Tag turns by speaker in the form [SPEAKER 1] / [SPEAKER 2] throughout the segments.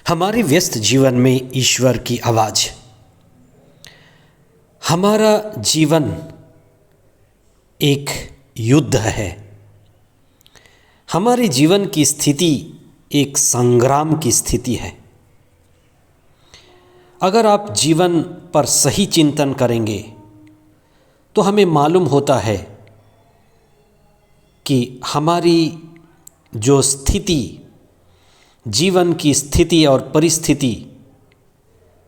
[SPEAKER 1] हमारे व्यस्त जीवन में ईश्वर की आवाज़। हमारा जीवन एक युद्ध है। हमारे जीवन की स्थिति एक संग्राम की स्थिति है। अगर आप जीवन पर सही चिंतन करेंगे तो हमें मालूम होता है कि हमारी जो स्थिति, जीवन की स्थिति और परिस्थिति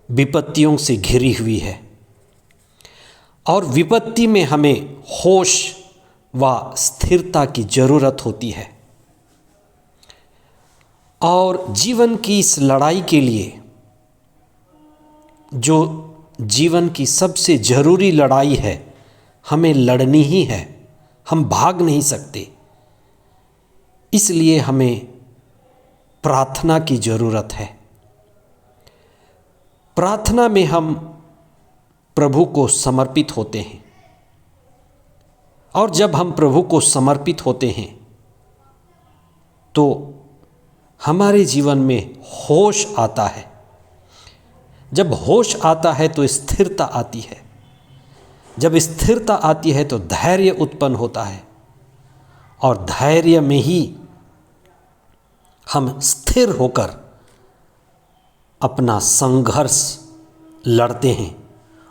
[SPEAKER 1] विपत्तियों से घिरी हुई है और विपत्ति में हमें होश व स्थिरता की ज़रूरत होती है। और जीवन की इस लड़ाई के लिए, जो जीवन की सबसे ज़रूरी लड़ाई है, हमें लड़नी ही है। हम भाग नहीं सकते। इसलिए हमें प्रार्थना की ज़रूरत है। प्रार्थना में हम प्रभु को समर्पित होते हैं और जब हम प्रभु को समर्पित होते हैं तो हमारे जीवन में होश आता है। जब होश आता है तो स्थिरता आती है। जब स्थिरता आती है तो धैर्य उत्पन्न होता है और धैर्य में ही हम स्थिर होकर अपना संघर्ष लड़ते हैं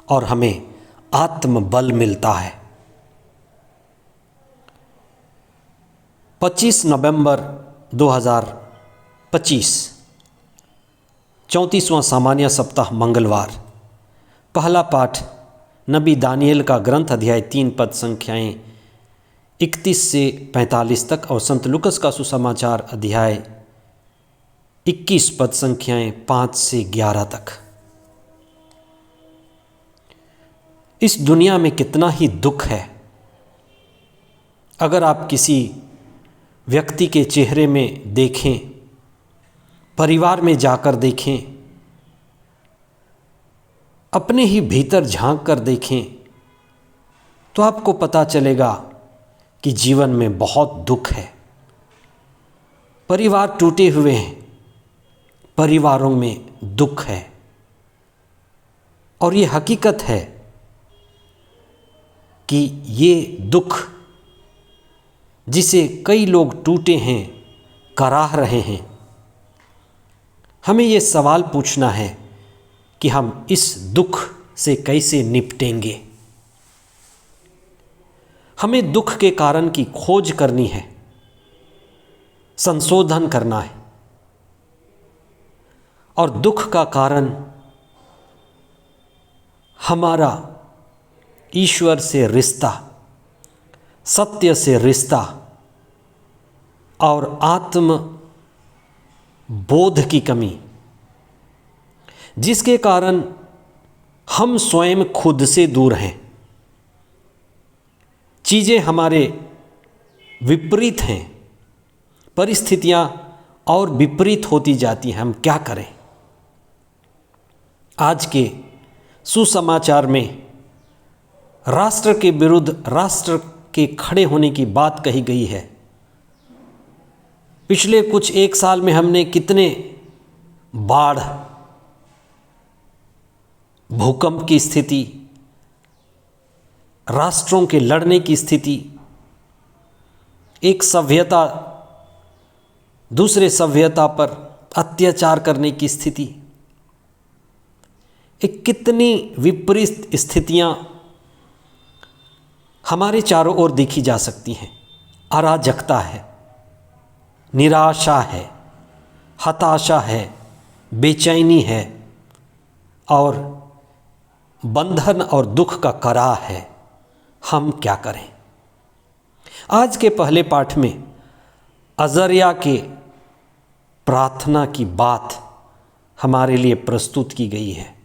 [SPEAKER 1] और हमें आत्मबल मिलता है। 25 नवंबर 2025, 34वां सामान्य सप्ताह, मंगलवार। पहला पाठ नबी दानियल का ग्रंथ, अध्याय 3, पद संख्याएं 31 से 45 तक और संत लूकस का सुसमाचार, अध्याय 21, पद संख्याएं 5 से 11 तक। इस दुनिया में कितना ही दुख है। अगर आप किसी व्यक्ति के चेहरे में देखें, परिवार में जाकर देखें, अपने ही भीतर झांक कर देखें तो आपको पता चलेगा कि जीवन में बहुत दुख है। परिवार टूटे हुए हैं, परिवारों में दुख है और ये हकीकत है कि ये दुख जिसे कई लोग टूटे हैं, कराह रहे हैं, हमें ये सवाल पूछना है कि हम इस दुख से कैसे निपटेंगे। हमें दुख के कारण की खोज करनी है, संशोधन करना है। और दुख का कारण हमारा ईश्वर से रिश्ता, सत्य से रिश्ता और आत्म बोध की कमी, जिसके कारण हम स्वयं खुद से दूर हैं। चीज़ें हमारे विपरीत हैं, परिस्थितियां और विपरीत होती जाती हैं। हम क्या करें? आज के सुसमाचार में राष्ट्र के विरुद्ध राष्ट्र के खड़े होने की बात कही गई है। पिछले कुछ एक साल में हमने कितने बाढ़, भूकंप की स्थिति, राष्ट्रों के लड़ने की स्थिति, एक सभ्यता दूसरे सभ्यता पर अत्याचार करने की स्थिति, एक कितनी विपरीत स्थितियां हमारे चारों ओर देखी जा सकती हैं। अराजकता है, निराशा है, हताशा है, बेचैनी है और बंधन और दुख का कराह है। हम क्या करें? आज के पहले पाठ में अज़रिया के प्रार्थना की बात हमारे लिए प्रस्तुत की गई है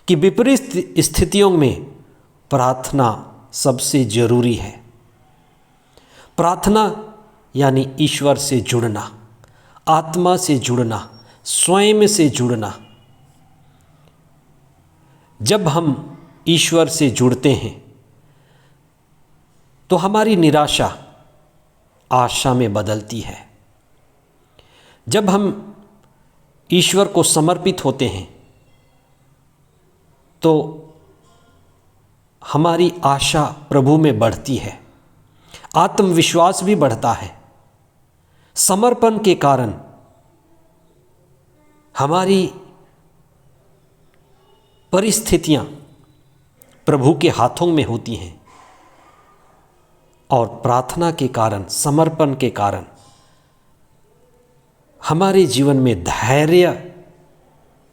[SPEAKER 1] कि विपरीत स्थितियों में प्रार्थना सबसे जरूरी है। प्रार्थना यानी ईश्वर से जुड़ना, आत्मा से जुड़ना, स्वयं से जुड़ना। जब हम ईश्वर से जुड़ते हैं तो हमारी निराशा आशा में बदलती है। जब हम ईश्वर को समर्पित होते हैं तो हमारी आशा प्रभु में बढ़ती है, आत्मविश्वास भी बढ़ता है। समर्पण के कारण हमारी परिस्थितियां प्रभु के हाथों में होती हैं और प्रार्थना के कारण, समर्पण के कारण हमारे जीवन में धैर्य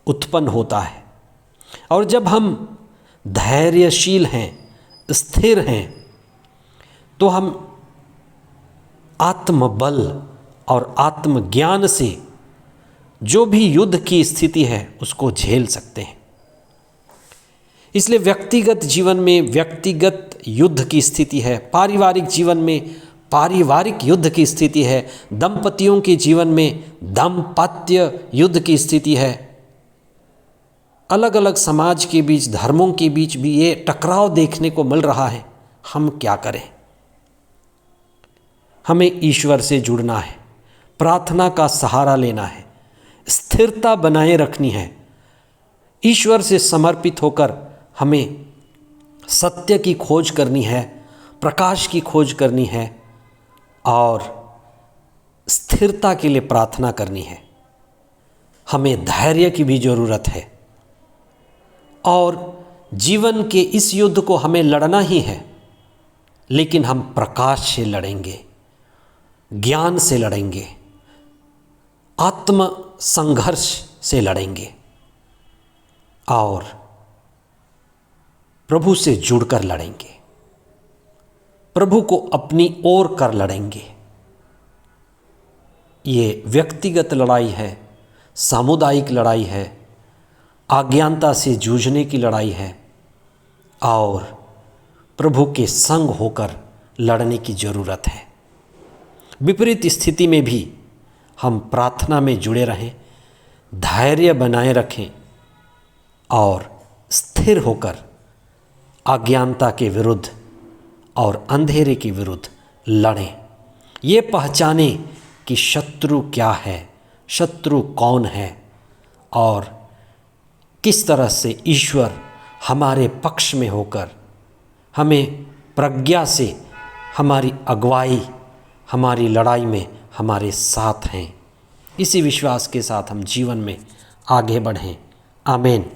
[SPEAKER 1] उत्पन्न होता है। और जब हम धैर्यशील हैं, स्थिर हैं, तो हम आत्मबल और आत्मज्ञान से जो भी युद्ध की स्थिति है उसको झेल सकते हैं। इसलिए व्यक्तिगत जीवन में व्यक्तिगत युद्ध की स्थिति है, पारिवारिक जीवन में पारिवारिक युद्ध की स्थिति है, दंपतियों के जीवन में दाम्पत्य युद्ध की स्थिति है, अलग अलग समाज के बीच, धर्मों के बीच भी ये टकराव देखने को मिल रहा है। हम क्या करें? हमें ईश्वर से जुड़ना है, प्रार्थना का सहारा लेना है, स्थिरता बनाए रखनी है। ईश्वर से समर्पित होकर हमें सत्य की खोज करनी है, प्रकाश की खोज करनी है और स्थिरता के लिए प्रार्थना करनी है। हमें धैर्य की भी ज़रूरत है और जीवन के इस युद्ध को हमें लड़ना ही है, लेकिन हम प्रकाश से लड़ेंगे, ज्ञान से लड़ेंगे, आत्म संघर्ष से लड़ेंगे और प्रभु से जुड़कर लड़ेंगे, प्रभु को अपनी ओर कर लड़ेंगे। ये व्यक्तिगत लड़ाई है, सामुदायिक लड़ाई है, अज्ञानता से जूझने की लड़ाई है और प्रभु के संग होकर लड़ने की ज़रूरत है। विपरीत स्थिति में भी हम प्रार्थना में जुड़े रहें, धैर्य बनाए रखें और स्थिर होकर अज्ञानता के विरुद्ध और अंधेरे के विरुद्ध लड़ें। ये पहचानें कि शत्रु क्या है, शत्रु कौन है और किस तरह से ईश्वर हमारे पक्ष में होकर हमें प्रज्ञा से हमारी अगुवाई, हमारी लड़ाई में हमारे साथ हैं। इसी विश्वास के साथ हम जीवन में आगे बढ़ें। आमीन।